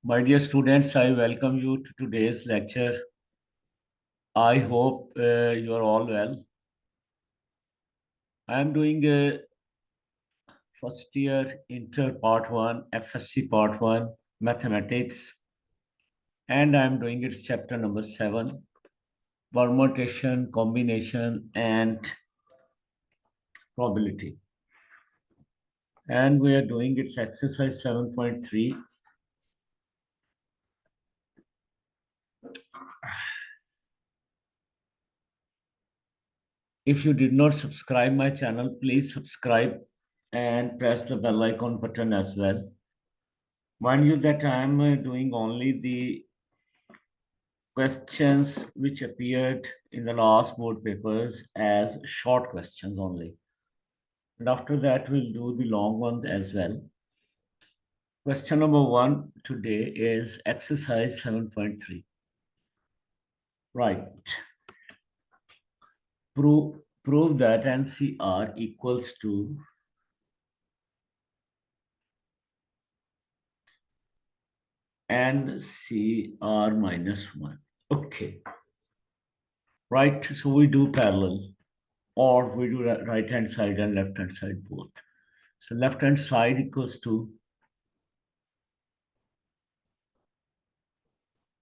My dear students, I welcome you to today's lecture. I hope you are all well. I am doing a first year inter part 1, FSC part 1, mathematics, and I am doing its chapter number 7, permutation, combination, and probability. And we are doing its exercise 7.3. If you did not subscribe my channel, please subscribe and press the bell icon button as well. Mind you that I am doing only the questions which appeared in the last board papers as short questions only. And after that, we'll do the long ones as well. Question number 1 today is exercise 7.3. Right. Prove that NCR equals to NCR minus 1. Okay. Right. So we do parallel, or we do right hand side and left hand side both. So left hand side equals to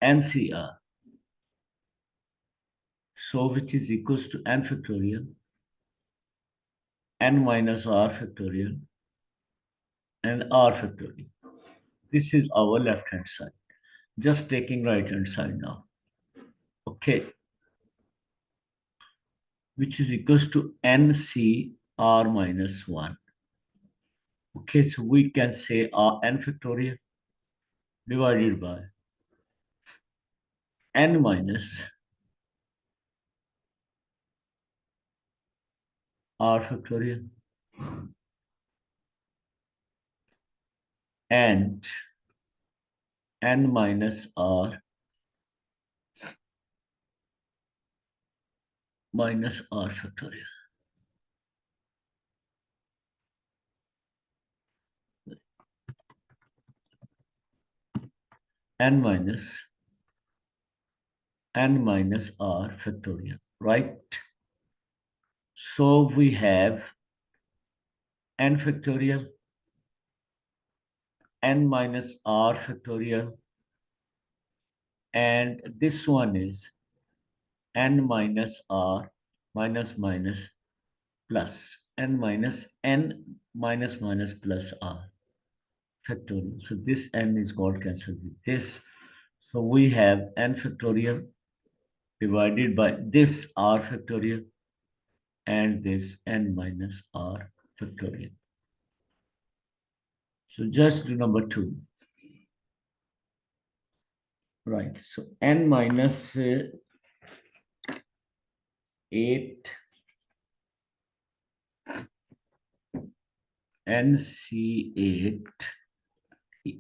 NCR. So which is equals to n factorial, n minus r factorial, and r factorial. This is our left hand side. Just taking right hand side now. Okay. Which is equals to NCR minus 1. Okay, so we can say n factorial divided by n minus r factorial and n minus r minus r factorial. N minus r factorial, right? So we have n factorial, n minus r factorial, and this one is n minus r minus minus plus n minus plus r factorial. So this n is got cancelled with this. So we have n factorial divided by this r factorial and this n minus r factorial. So just do number 2. Right. So n minus 8 NC8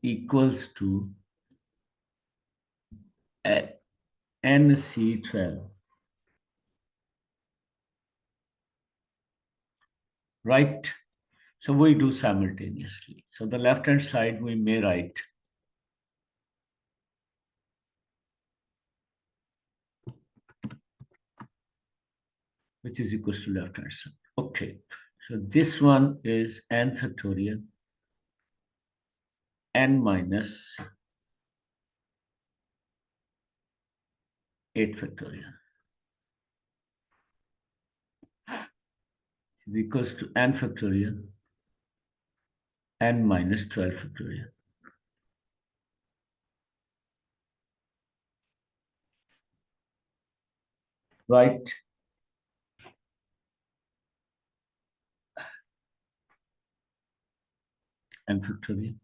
equals to NC12. Right? So we do simultaneously. So the left hand side we may write which is equals to left hand side. Okay. So this one is n factorial n minus 8 factorial is equals to n factorial n minus 12 factorial. Right? N factorial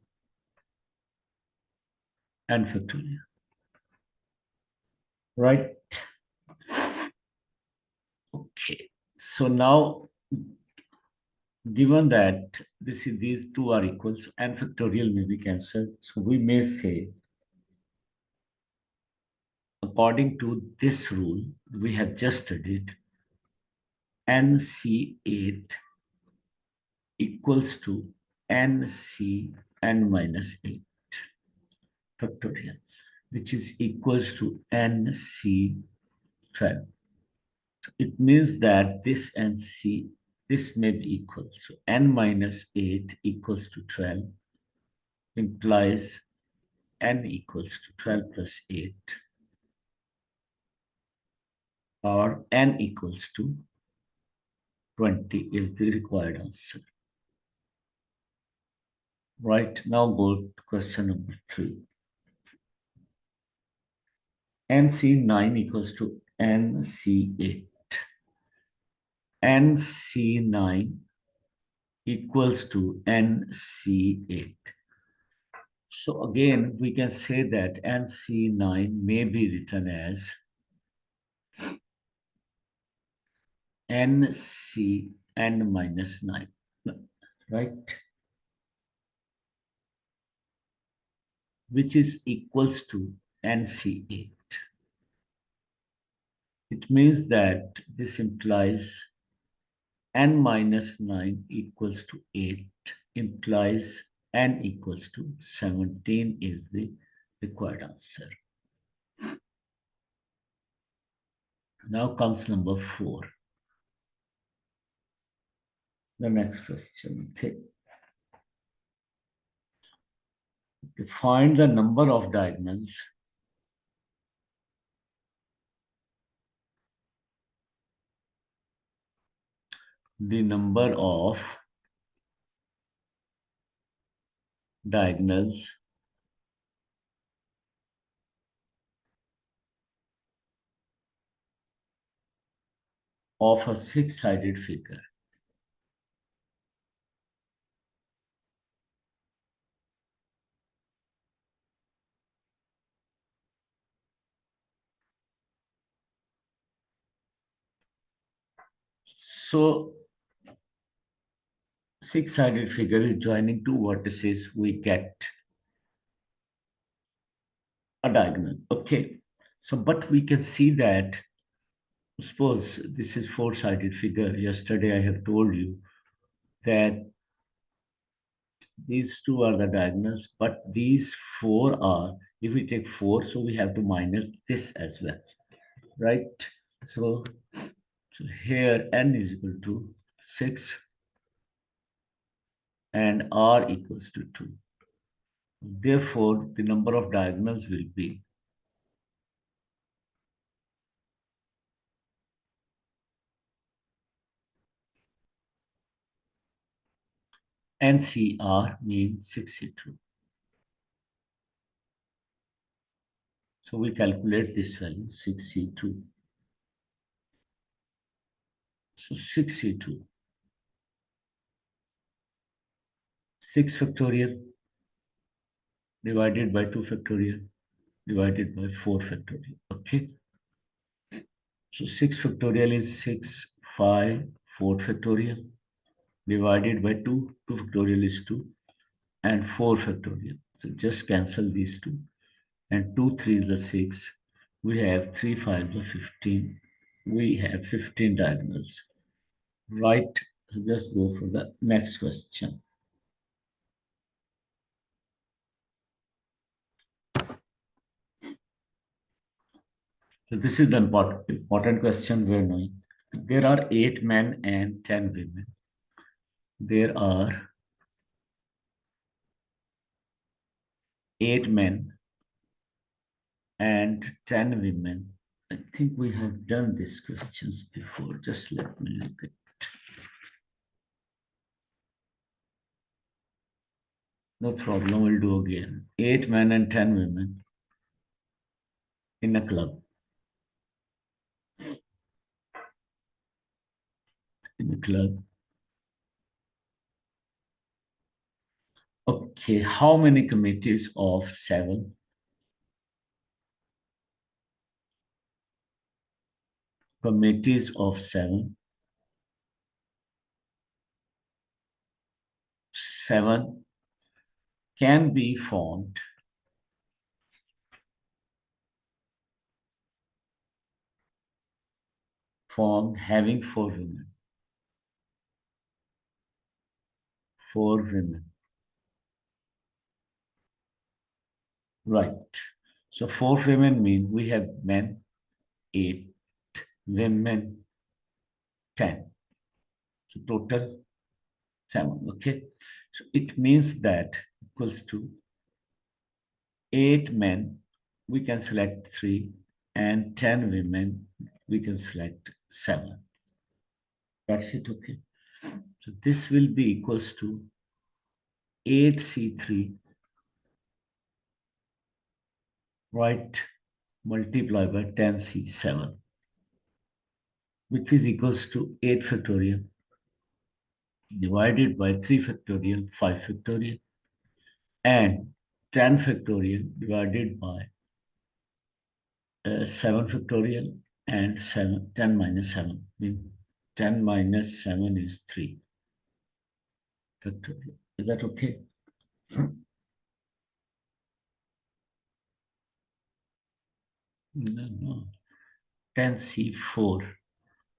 n factorial. Right? Okay. So now, given that these two are equal, so n factorial may be cancelled. So we may say, according to this rule we have just studied, NC8 equals to NC n minus 8. factorial, which is equals to NC12. So it means that this NC, this may be equal. So N minus 8 equals to 12 implies N equals to 12 plus 8, or N equals to 20 is the required answer. Right, now go to question number 3. NC9 equals to NC8. NC9 equals to NC8. So again, we can say that NC9 may be written as NCN minus 9, right? Which is equals to NC8. It means that this implies N minus 9 equals to 8, implies N equals to 17 is the required answer. Now comes number 4. The next question. Okay. To find the number of diagonals of a six-sided figure. So six-sided figure is joining two vertices, we get a diagonal. Okay. So, but we can see that, suppose this is four-sided figure. Yesterday I have told you that these two are the diagonals, but these four are, if we take 4, so we have to minus this as well, right? So here n is equal to 6 and r equals to 2. Therefore, the number of diagonals will be NCR means 62. So we calculate this value, 62. So 62. 6 factorial divided by 2 factorial divided by 4 factorial. Okay. So 6 factorial is 6, 5, 4 factorial divided by 2. 2 factorial is 2 and 4 factorial. So just cancel these two. And 2 3 is 6. We have 3 5 is 15. We have 15 diagonals. Right. So just go for the next question. So this is the important question we're knowing. There are 8 men and 10 women. There are 8 men and 10 women. I think we have done these questions before. Just let me look at. No problem, we'll do again. 8 men and 10 women in a club. In a club. Okay, how many committees of 7? Committees of 7. 7 can be formed having 4 women. 4 women. Right. So 4 women mean we have men 8, women 10. So total 7. Okay. So it means that equals to 8 men, we can select 3, and 10 women, we can select 7. That's it, okay. So this will be equals to 8C3, right, multiplied by 10C7, which is equals to 8 factorial divided by 3 factorial, 5 factorial, and 10 factorial divided by 7 factorial and 10 minus 7. Means 10 minus 7 is 3 factorial. Is that okay? No. 10C4.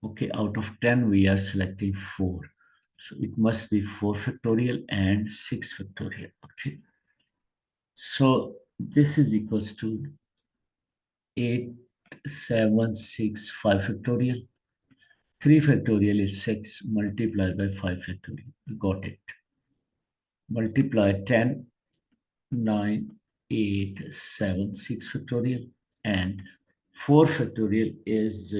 Okay, out of 10, we are selecting 4. So it must be 4 factorial and 6 factorial. Okay. So this is equals to 8, 7, 6, 5 factorial. 3 factorial is 6 multiplied by 5 factorial. You got it. Multiply 10, 9, 8, 7, 6 factorial, and 4 factorial is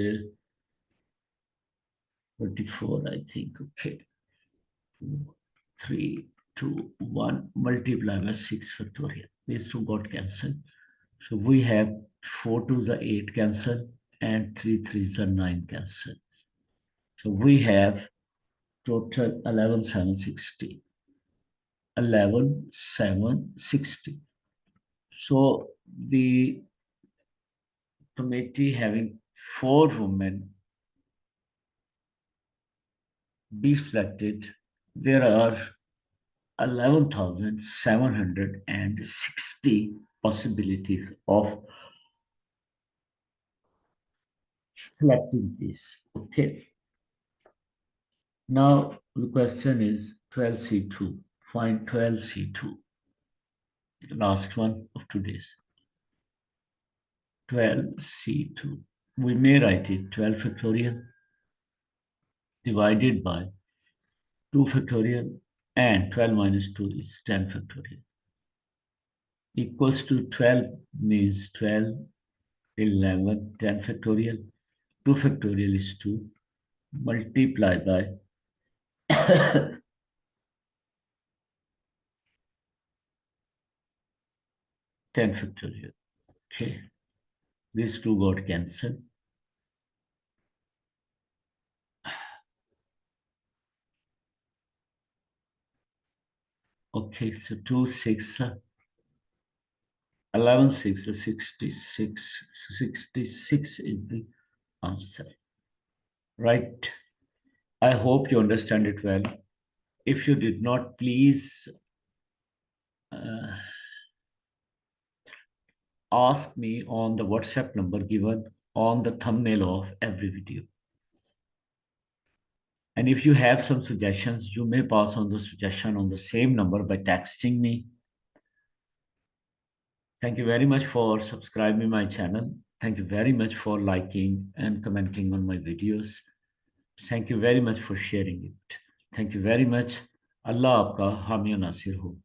24, I think. Okay. 3, 2, 1, multiply by 6 factorial. These two got cancelled. So we have 4 to the 8 cancel and 3 3s are 9 cancel. So we have total 11,760. 11,760. So the committee having 4 women be selected. There are 11,760 possibilities of selecting this. Okay. Now the question is 12C2. Find 12C2. The last one of today's. 12C2. We may write it 12 factorial divided by 2 factorial, and 12 minus 2 is 10 factorial. Equals to 12 means 12, 11, 10 factorial. 2 factorial is 2 multiplied by 10 factorial. Okay, these two got cancelled. Okay, so 2, 6, 11, 6, 66. 66 is the answer. Right. I hope you understand it well. If you did not, please ask me on the WhatsApp number given on the thumbnail of every video. And if you have some suggestions, you may pass on the suggestion on the same number by texting me. Thank you very much for subscribing my channel. Thank you very much for liking and commenting on my videos. Thank you very much for sharing it. Thank you very much. Allah aapka हामी nasir ho.